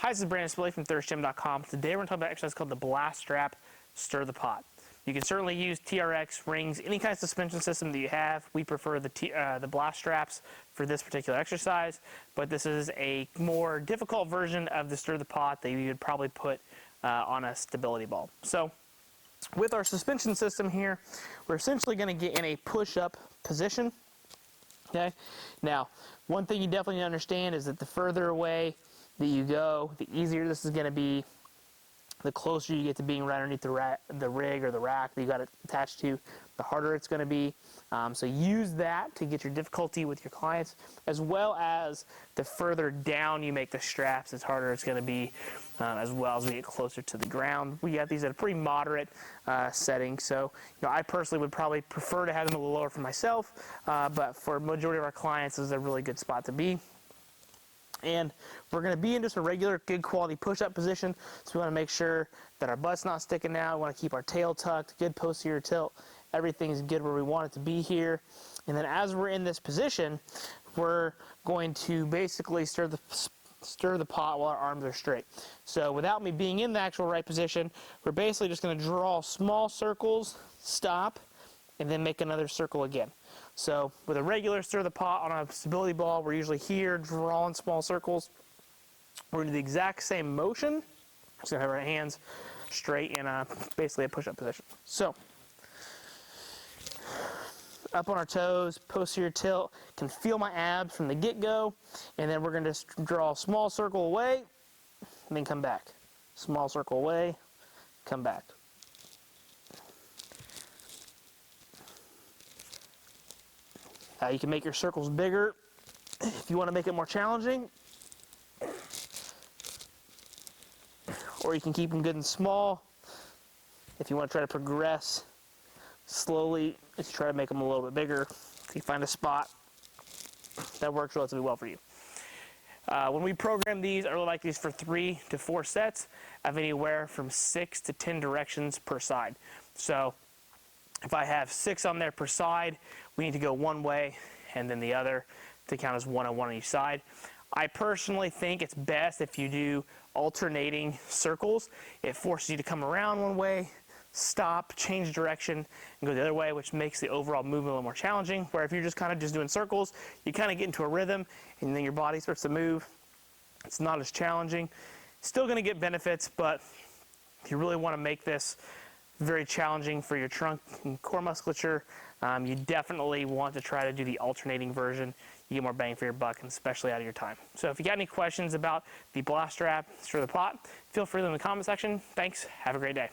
Hi, this is Brandon Spilley from thirstgym.com. Today we're going to talk about an exercise called the blast strap, stir the pot. You can certainly use TRX, rings, any kind of suspension system that you have. We prefer the blast straps for this particular exercise, but this is a more difficult version of the stir the pot that you would probably put on a stability ball. So with our suspension system here, we're essentially going to get in a push-up position. Okay. Now, one thing you definitely need to understand is that the further away that you go, the easier this is going to be. The closer you get to being right underneath the rig or the rack that you got it attached to, the harder it's going to be. So use that to get your difficulty with your clients, as well as the further down you make the straps, the harder it's going to be, as well as we get closer to the ground. We got these at a pretty moderate setting, so I personally would probably prefer to have them a little lower for myself, but for a majority of our clients, this is a really good spot to be. And we're going to be in just a regular, good quality push-up position. So we want to make sure that our butt's not sticking out. We want to keep our tail tucked, good posterior tilt. Everything's good where we want it to be here. And then as we're in this position, we're going to basically stir the pot while our arms are straight. So without me being in the actual right position, we're basically just going to draw small circles, stop, and then make another circle again. So with a regular stir the pot on a stability ball, we're usually here drawing small circles. We're going to do the exact same motion. Just going to have our hands straight in basically a push-up position. So up on our toes, posterior tilt, can feel my abs from the get-go, and then we're going to draw a small circle away, and then come back. Small circle away, come back. You can make your circles bigger if you want to make it more challenging, or you can keep them good and small if you want to try to progress slowly. Let's try to make them a little bit bigger. If you find a spot that works relatively well for you. When we program these, I really like these for 3 to 4 sets of anywhere from 6 to 10 directions per side. So if I have 6 on there per side, we need to go one way and then the other to count as 1 on 1 on each side. I personally think it's best if you do alternating circles. It forces you to come around one way, stop, change direction, and go the other way, which makes the overall movement a little more challenging. Where if you're just kind of doing circles, you kind of get into a rhythm and then your body starts to move. It's not as challenging. Still going to get benefits, but if you really want to make this very challenging for your trunk and core musculature, you definitely want to try to do the alternating version. You get more bang for your buck, and especially out of your time. So if you got any questions about the blast strap, stir the pot, feel free to leave in the comment section. Thanks. Have a great day.